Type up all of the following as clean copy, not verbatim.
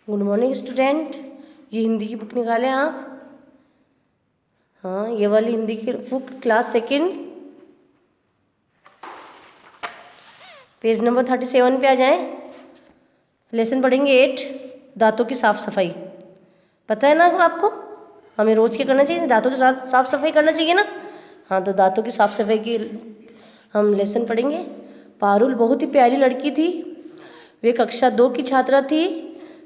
Good morning student. ये हिंदी की book निकालें आप। हाँ, ये वाली हिंदी की book class second page number 37 पे आ जाएं। लेसन पढ़ेंगे 8 दांतों की साफ़ सफाई। पता है ना आपको हमें रोज़ क्या करना चाहिए? दांतों की साफ़ सफाई करना चाहिए ना। हाँ, तो दांतों की साफ़ सफाई की हम लेसन पढ़ेंगे। पारुल बहुत ही प्यारी लड़की थी। वे कक्षा 2 की छात्रा थी।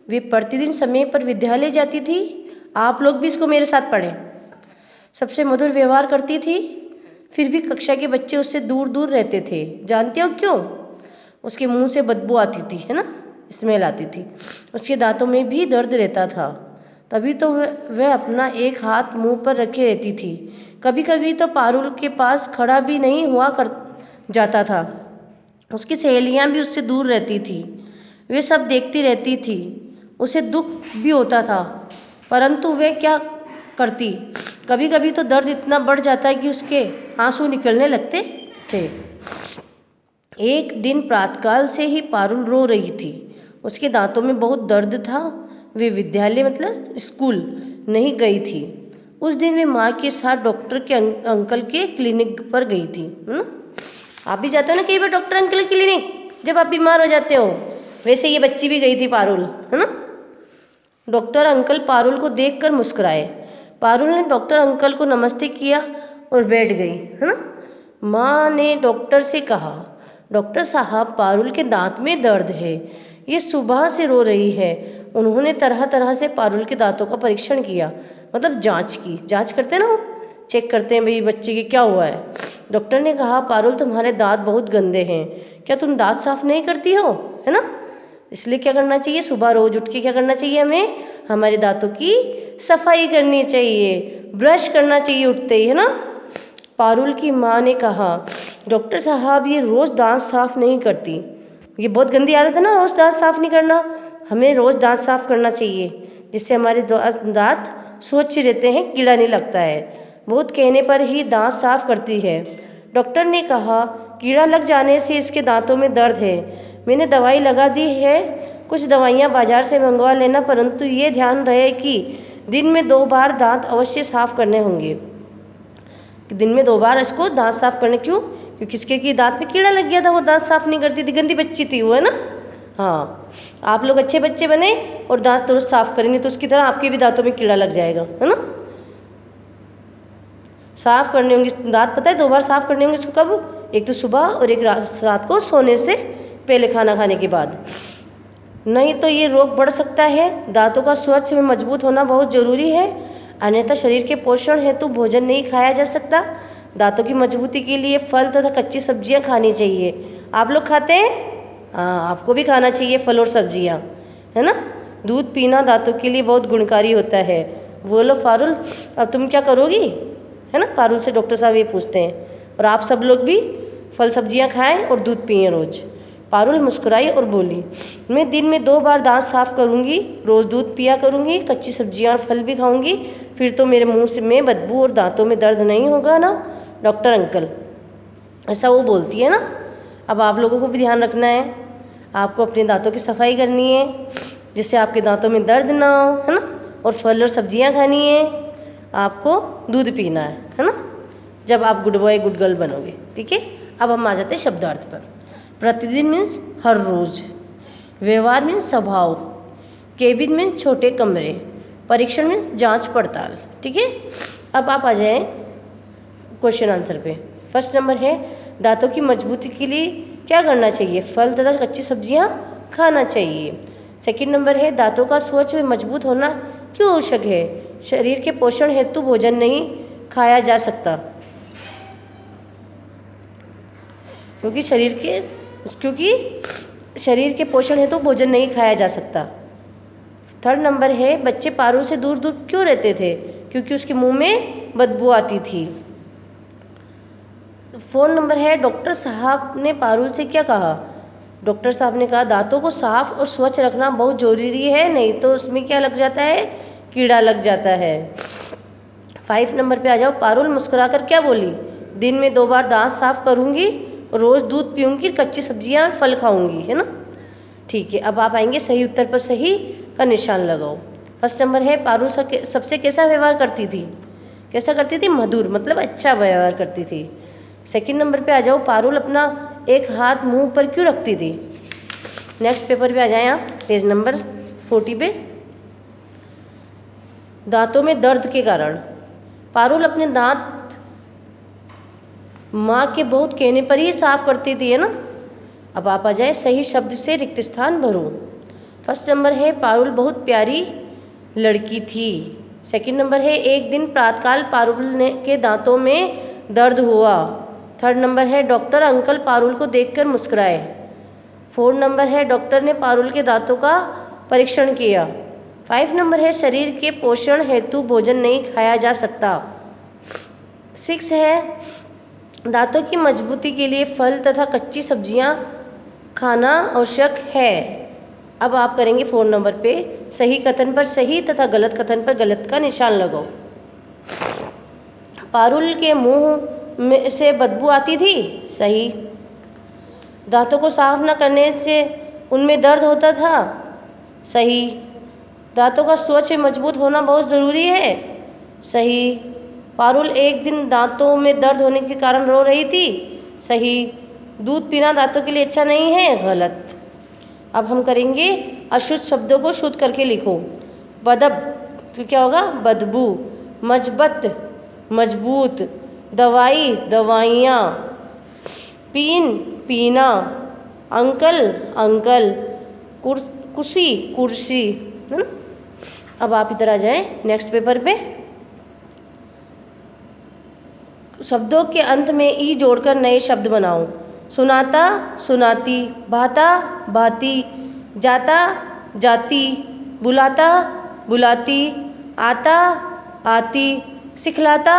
वे प्रतिदिन समय पर विद्यालय जाती थी। आप लोग भी इसको मेरे साथ पढ़ें। सबसे मधुर व्यवहार करती थी, फिर भी कक्षा के बच्चे उससे दूर दूर रहते थे। जानते हो क्यों? उसके मुंह से बदबू आती थी, है ना, स्मेल आती थी। उसके दांतों में भी दर्द रहता था, तभी तो वह अपना एक हाथ मुंह पर रखे रहती थी। कभी कभी तो पारुल के पास खड़ा भी नहीं हुआ कर जाता था। उसकी सहेलियां भी उससे दूर रहती थी। वे सब देखती रहती थी। उसे दुख भी होता था, परंतु वे क्या करती? कभी कभी तो दर्द इतना बढ़ जाता है कि उसके आंसू निकलने लगते थे। एक दिन प्रातःकाल से ही पारुल रो रही थी। उसके दांतों में बहुत दर्द था। वे विद्यालय मतलब स्कूल नहीं गई थी। उस दिन वे माँ के साथ डॉक्टर के अंकल के क्लिनिक पर गई थी। आप भी जाते हो ना कई बार डॉक्टर अंकल के क्लिनिक जब आप बीमार हो जाते हो। वैसे ये बच्ची भी गई थी पारुल, है ना। डॉक्टर अंकल पारुल को देखकर मुस्कुराए। पारुल ने डॉक्टर अंकल को नमस्ते किया और बैठ गई, है ना। माँ ने डॉक्टर से कहा, डॉक्टर साहब, पारुल के दांत में दर्द है, ये सुबह से रो रही है। उन्होंने तरह तरह से पारुल के दांतों का परीक्षण किया, मतलब जांच की। जांच करते हैं ना, वो चेक करते हैं भाई बच्चे के क्या हुआ है। डॉक्टर ने कहा, पारुल तुम्हारे दांत बहुत गंदे हैं, क्या तुम दांत साफ नहीं करती हो, है ना। इसलिए क्या करना चाहिए? सुबह रोज उठ के क्या करना चाहिए? हमें हमारे दांतों की सफाई करनी चाहिए, ब्रश करना चाहिए उठते ही, है ना। पारुल की माँ ने कहा, डॉक्टर साहब, ये रोज़ दांत साफ नहीं करती। ये बहुत गंदी आदत है ना, रोज़ दांत साफ नहीं करना। हमें रोज़ दांत साफ करना चाहिए, जिससे हमारे दांत स्वच्छ रहते हैं, कीड़ा नहीं लगता है। बहुत कहने पर ही दांत साफ करती है। डॉक्टर ने कहा, कीड़ा लग जाने से इसके दांतों में दर्द है। मैंने दवाई लगा दी है, कुछ दवाइयाँ बाजार से मंगवा लेना, परंतु ये ध्यान रहे कि दिन में 2 बार दांत अवश्य साफ करने होंगे। दिन में 2 बार इसको दांत साफ करने। क्यों? क्योंकि इसके की दांत में कीड़ा लग गया था, वो दांत साफ नहीं करती थी, गंदी बच्ची थी वो, है ना। हाँ, आप लोग अच्छे बच्चे बने और दांत रोज साफ करेंगे तो उसकी तरह आपके भी दांतों में कीड़ा लग जाएगा, है ना। साफ करने होंगे दांत, पता है 2 बार साफ करने होंगे इसको। कब? एक तो सुबह और एक रात को सोने से पहले, खाना खाने के बाद। नहीं तो ये रोग बढ़ सकता है। दांतों का स्वच्छ व मजबूत होना बहुत जरूरी है, अन्यथा शरीर के पोषण हेतु भोजन नहीं खाया जा सकता। दांतों की मजबूती के लिए फल तथा कच्ची सब्जियां खानी चाहिए। आप लोग खाते हैं? हाँ, आपको भी खाना चाहिए फल और सब्जियां, है ना। दूध पीना दांतों के लिए बहुत गुणकारी होता है। बोलो पारुल, अब तुम क्या करोगी, है ना। पारुल से डॉक्टर साहब ये पूछते हैं। और आप सब लोग भी फल सब्जियां खाएं और दूध पिएं रोज। पारुल मुस्कुराई और बोली, मैं दिन में 2 बार दांत साफ करूंगी, रोज दूध पिया करूंगी, कच्ची सब्जियां और फल भी खाऊंगी, फिर तो मेरे मुंह से में बदबू और दांतों में दर्द नहीं होगा ना डॉक्टर अंकल। ऐसा वो बोलती है ना। अब आप लोगों को भी ध्यान रखना है, आपको अपने दांतों की सफाई करनी है जिससे आपके दांतों में दर्द ना हो, है ना। और फल और सब्जियां खानी है, आपको दूध पीना है ना, जब आप गुड बॉय गुड गर्ल बनोगे। ठीक है, अब हम आ जाते हैं शब्दार्थ पर। प्रतिदिन मीन्स हर रोज, व्यवहार मीन्स स्वभाव, केबिन मीन्स छोटे कमरे, परीक्षण मीन्स जांच पड़ताल। ठीक है, अब आप आ जाएं क्वेश्चन आंसर पे। फर्स्ट नंबर है, दांतों की मजबूती के लिए क्या करना चाहिए? फल तथा कच्ची सब्जियां खाना चाहिए। सेकंड नंबर है, दांतों का स्वच्छ व मजबूत होना क्यों आवश्यक है? शरीर के पोषण हेतु भोजन नहीं खाया जा सकता, क्योंकि शरीर के पोषण हेतु भोजन नहीं खाया जा सकता। थर्ड नंबर है, बच्चे पारुल से दूर दूर क्यों रहते थे? क्योंकि उसके मुंह में बदबू आती थी। फोर्थ नंबर है, डॉक्टर साहब ने पारुल से क्या कहा? डॉक्टर साहब ने कहा, दांतों को साफ और स्वच्छ रखना बहुत जरूरी है, नहीं तो उसमें क्या लग जाता है? कीड़ा लग जाता है। 5 नंबर पे आ जाओ। पारुल मुस्कुराकर क्या बोली? दिन में 2 बार दांत साफ करूंगी, रोज दूध पीऊंगी, कच्ची सब्जियां फल खाऊंगी, है ना। ठीक है, अब आप आएंगे सही उत्तर पर सही का निशान लगाओ। फर्स्ट नंबर है पारुल सबसे कैसा व्यवहार करती थी? कैसा करती थी? मधुर, मतलब अच्छा व्यवहार करती थी। सेकंड नंबर पे आ जाओ, पारुल अपना एक हाथ मुंह पर क्यों रखती थी? नेक्स्ट पेपर पे आ जाए आप, पेज नंबर 40 पे। दांतों में दर्द के कारण पारुल अपने दांत माँ के बहुत कहने पर ही साफ करती थी, है ना। अब आप आ जाए, सही शब्द से रिक्त स्थान भरो। फर्स्ट नंबर है पारुल बहुत प्यारी लड़की थी। सेकंड नंबर है एक दिन प्रातःकाल पारुल के दांतों में दर्द हुआ। थर्ड नंबर है डॉक्टर अंकल पारुल को देखकर मुस्कुराए। फोर्थ नंबर है डॉक्टर ने पारुल के दांतों का परीक्षण किया। 5 नंबर है शरीर के पोषण हेतु भोजन नहीं खाया जा सकता। 6 है दांतों की मजबूती के लिए फल तथा कच्ची सब्जियां खाना आवश्यक है। अब आप करेंगे 4 नंबर पे, सही कथन पर सही तथा गलत कथन पर गलत का निशान लगाओ। पारुल के मुंह में से बदबू आती थी, सही। दांतों को साफ न करने से उनमें दर्द होता था, सही। दांतों का स्वच्छ मजबूत होना बहुत ज़रूरी है, सही। पारुल एक दिन दांतों में दर्द होने के कारण रो रही थी, सही। दूध पीना दांतों के लिए अच्छा नहीं है, गलत। अब हम करेंगे अशुद्ध शब्दों को शुद्ध करके लिखो। बदब तो क्या होगा? बदबू। मजबत मजबूत। दवाई दवाइयाँ। पीन पीना। Uncle uncle. कुर्सी कुर्सी, है ना। अब आप इधर आ जाएं नेक्स्ट पेपर पे। शब्दों के अंत में ई जोड़कर नए शब्द बनाओ। सुनाता सुनाती। भाता भाती। जाता जाती। बुलाता बुलाती। आता आती। सिखलाता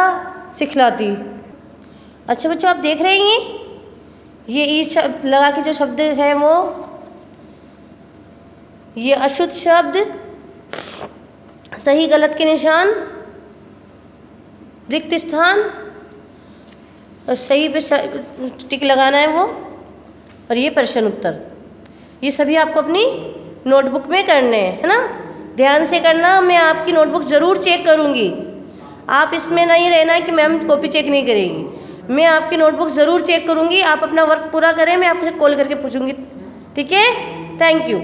सिखलाती। अच्छा बच्चों, आप देख रहे हैं ये ई शब्द लगा के जो शब्द हैं वो ये अशुद्ध शब्द, सही गलत के निशान, रिक्त स्थान और सही पे टिक लगाना है वो, और ये प्रश्न उत्तर। ये सभी आपको अपनी नोटबुक में करने हैं, है ना। ध्यान से करना, मैं आपकी नोटबुक ज़रूर चेक करूँगी। आप इसमें नहीं रहना है कि मैम कॉपी चेक नहीं करेगी। मैं आपकी नोटबुक ज़रूर चेक करूँगी। आप अपना वर्क पूरा करें, मैं आपसे कॉल करके पूछूँगी, ठीक है। Thank you.